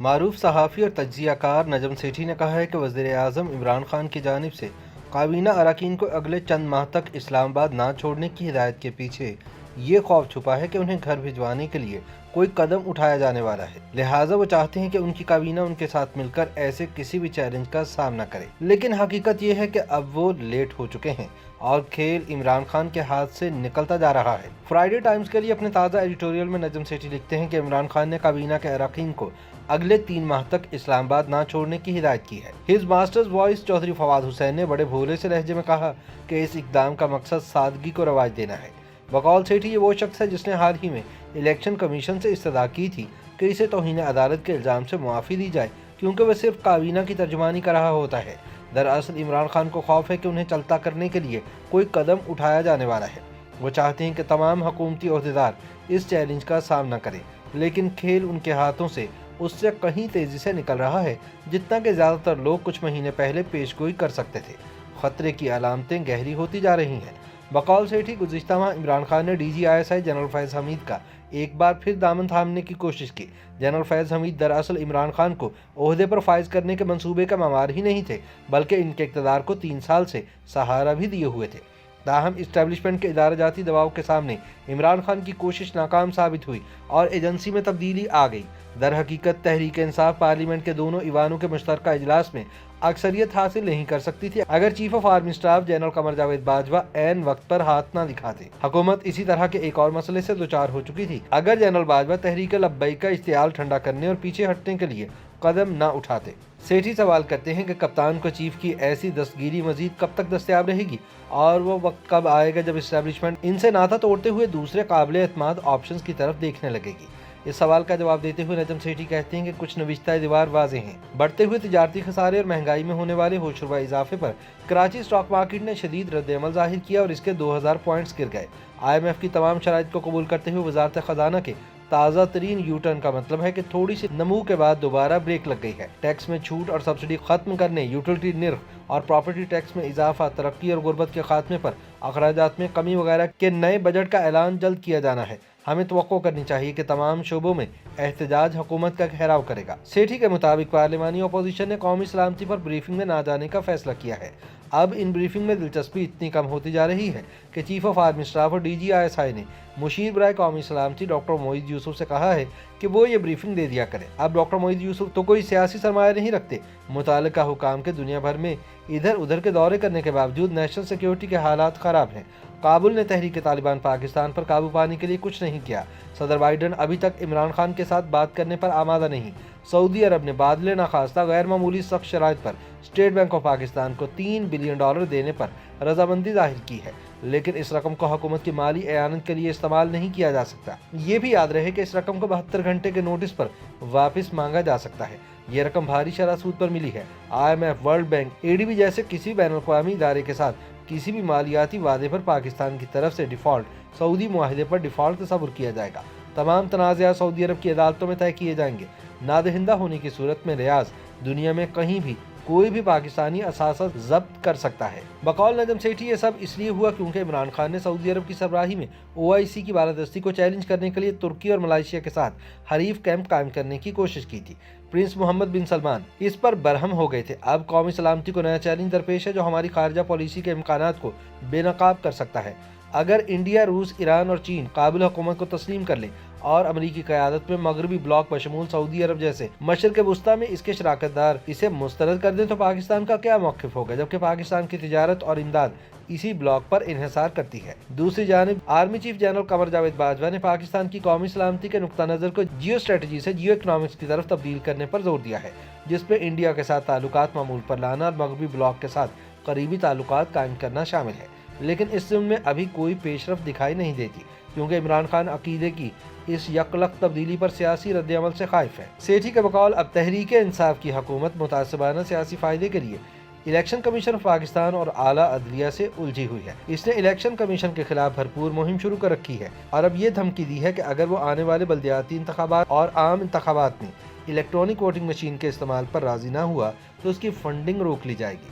معروف صحافی اور تجزیہ کار نجم سیٹھی نے کہا ہے کہ وزیر اعظم عمران خان کی جانب سے کابینہ اراکین کو اگلے چند ماہ تک اسلام آباد نہ چھوڑنے کی ہدایت کے پیچھے یہ خوف چھپا ہے کہ انہیں گھر بھجوانے کے لیے کوئی قدم اٹھایا جانے والا ہے، لہٰذا وہ چاہتے ہیں کہ ان کی کابینہ ان کے ساتھ مل کر ایسے کسی بھی چیلنج کا سامنا کرے۔ لیکن حقیقت یہ ہے کہ اب وہ لیٹ ہو چکے ہیں اور کھیل عمران خان کے ہاتھ سے نکلتا جا رہا ہے۔ فرائیڈے ٹائمز کے لیے اپنے تازہ ایڈیٹوریل میں نجم سیٹھی لکھتے ہیں کہ عمران خان نے کابینہ کے اراکین کو اگلے 3 ماہ تک اسلام آباد نہ چھوڑنے کی ہدایت کی ہے۔ His master's voice Chaudhry Fawad Hussain نے بڑے بھولے سے لہجے میں کہا کہ اس اقدام کا مقصد سادگی کو رواج دینا ہے۔ بقول سیٹھی یہ وہ شخص ہے جس نے حال ہی میں الیکشن کمیشن سے استدعا کی تھی کہ اسے توہین عدالت کے الزام سے معافی دی جائے کیونکہ وہ صرف کابینہ کی ترجمانی کر رہا ہوتا ہے۔ دراصل عمران خان کو خوف ہے کہ انہیں چلتا کرنے کے لیے کوئی قدم اٹھایا جانے والا ہے۔ وہ چاہتے ہیں کہ تمام حکومتی عہدیدار اس چیلنج کا سامنا کریں، لیکن کھیل ان کے ہاتھوں سے اس سے کہیں تیزی سے نکل رہا ہے جتنا کہ زیادہ تر لوگ کچھ مہینے پہلے پیش گوئی کر سکتے تھے۔ خطرے کی علامتیں گہری ہوتی جا رہی ہیں۔ بقول سیٹھی گزشتہ ماہ عمران خان نے DGISI جنرل فیض حمید کا ایک بار پھر دامن تھامنے کی کوشش کی۔ جنرل فیض حمید دراصل عمران خان کو عہدے پر فائز کرنے کے منصوبے کا معمار ہی نہیں تھے، بلکہ ان کے اقتدار کو 3 سال سے سہارا بھی دیے ہوئے تھے۔ تاہم اسٹیبلشمنٹ کے ادارہ جاتی دباؤ کے سامنے عمران خان کی کوشش ناکام ثابت ہوئی اور ایجنسی میں تبدیلی آ گئی۔ در حقیقت تحریک انصاف پارلیمنٹ کے دونوں ایوانوں کے مشترکہ اجلاس میں اکثریت حاصل نہیں کر سکتی تھی اگر chief of army staff general Qamar Javed Bajwa عین وقت پر ہاتھ نہ دکھاتے۔ حکومت اسی طرح کے ایک اور مسئلے سے دوچار ہو چکی تھی اگر جنرل باجوہ تحریک لبیک کا اشتعال ٹھنڈا کرنے اور پیچھے ہٹنے کے لیے قدم نہ اٹھاتے۔ سیٹھی سوال کرتے ہیں کہ کپتان کو چیف کی ایسی دستگیری مزید کب تک دستیاب رہے گی اور وہ وقت کب آئے گا جب اسٹیبلشمنٹ ان سے ناتا توڑتے ہوئے دوسرے قابل اعتماد آپشنز کی طرف دیکھنے لگے گی۔ اس سوال کا جواب دیتے ہوئے نجم سیٹھی کہتے ہیں کہ کچھ نوشتہ ادوار واضح ہیں۔ بڑھتے ہوئے تجارتی خسارے اور مہنگائی میں ہونے والے ہوش ربا اضافے پر کراچی اسٹاک مارکیٹ نے شدید رد عمل ظاہر کیا اور اس کے 2000 پوائنٹس گر گئے۔ IMF کی تمام شرائط کو قبول کرتے ہوئے وزارت خزانہ کے تازہ ترین یو ٹرن کا مطلب ہے کہ تھوڑی سی نمو کے بعد دوبارہ بریک لگ گئی ہے۔ ٹیکس میں چھوٹ اور سبسڈی ختم کرنے، یوٹیلٹی نرخ اور پراپرٹی ٹیکس میں اضافہ، ترقی اور غربت کے خاتمے پر اخراجات میں کمی وغیرہ کے نئے بجٹ کا اعلان جلد کیا جانا ہے۔ ہمیں توقع کرنی چاہیے کہ تمام شعبوں میں احتجاج حکومت کا گھیراؤ کرے گا۔ سیٹھی کے مطابق پارلیمانی اپوزیشن نے قومی سلامتی پر بریفنگ میں نہ جانے کا فیصلہ کیا ہے۔ اب ان بریفنگ میں دلچسپی اتنی کم ہوتی جا رہی ہے کہ چیف آف آرمی اسٹاف اور DGISI نے مشیر برائے قومی سلامتی ڈاکٹر معید یوسف سے کہا ہے کہ وہ یہ بریفنگ دے دیا کرے۔ اب ڈاکٹر معید یوسف تو کوئی سیاسی سرمایہ نہیں رکھتے۔ متعلقہ حکام کے دنیا بھر میں ادھر ادھر کے دورے کرنے کے باوجود نیشنل سیکیورٹی کے حالات خراب ہیں۔ کابل نے تحریک طالبان پاکستان پر قابو پانے کے لیے کچھ نہیں کیا۔ صدر بائیڈن ابھی تک عمران خان کے ساتھ بات کرنے پر آمادہ نہیں۔ سعودی عرب نے بادل ناخواستہ غیر معمولی سخت شرائط پر اسٹیٹ بینک آف پاکستان کو $3 بلین دینے پر رضامندی ظاہر کی ہے، لیکن اس رقم کو حکومت کی مالی اعانت کے لیے استعمال نہیں کیا جا سکتا۔ یہ بھی یاد رہے کہ اس رقم کو 72 گھنٹے کے نوٹس پر واپس مانگا جا سکتا ہے۔ یہ رقم بھاری شرح سود پر ملی ہے۔ IMF، ورلڈ بینک، ADB جیسے کسی بین الاقوامی ادارے کے ساتھ کسی بھی مالیاتی وعدے پر پاکستان کی طرف سے ڈیفالٹ، سعودی معاہدے پر ڈیفالٹ تصور کیا جائے گا۔ تمام تنازعات سعودی عرب کی عدالتوں میں طے کیے جائیں گے۔ نادہندہ ہونے کی صورت میں ریاض دنیا میں کہیں بھی کوئی بھی پاکستانی اثاثہ ضبط کر سکتا ہے۔ بقول نجم سیٹھی یہ سب اس لیے ہوا کیونکہ عمران خان نے سعودی عرب کی سربراہی میں OIC کی بالادستی کو چیلنج کرنے کے لیے ترکی اور ملائیشیا کے ساتھ حریف کیمپ قائم کرنے کی کوشش کی تھی۔ پرنس محمد بن سلمان اس پر برہم ہو گئے تھے۔ اب قومی سلامتی کو نیا چیلنج درپیش ہے جو ہماری خارجہ پالیسی کے امکانات کو بے نقاب کر سکتا ہے۔ اگر انڈیا، روس، ایران اور چین قابل حکومت کو تسلیم کر لیں اور امریکی قیادت میں مغربی بلاک بشمول سعودی عرب جیسے مشرق وسطیٰ میں اس کے شراکت دار اسے مسترد کر دیں تو پاکستان کا کیا موقف ہوگا، جبکہ پاکستان کی تجارت اور امداد اسی بلاک پر انحصار کرتی ہے۔ دوسری جانب army chief general Qamar Javed Bajwa نے پاکستان کی قومی سلامتی کے نقطہ نظر کو جیو اسٹریٹجی سے جیو اکنامکس کی طرف تبدیل کرنے پر زور دیا ہے، جس میں انڈیا کے ساتھ تعلقات معمول پر لانا اور مغربی بلاک کے ساتھ قریبی تعلقات قائم کرنا شامل ہے۔ لیکن اس ضمن میں ابھی کوئی پیش رفت دکھائی نہیں دیتی کیونکہ عمران خان عقیدے کی اس یکلخت تبدیلی پر سیاسی رد عمل سے خائف ہے۔ سیٹھی کے بقول اب تحریک انصاف کی حکومت متعصبانہ سیاسی فائدے کے لیے الیکشن کمیشن آف پاکستان اور اعلیٰ عدلیہ سے الجھی ہوئی ہے۔ اس نے الیکشن کمیشن کے خلاف بھرپور مہم شروع کر رکھی ہے اور اب یہ دھمکی دی ہے کہ اگر وہ آنے والے بلدیاتی انتخابات اور عام انتخابات میں الیکٹرانک ووٹنگ مشین کے استعمال پر راضی نہ ہوا تو اس کی فنڈنگ روک لی جائے گی۔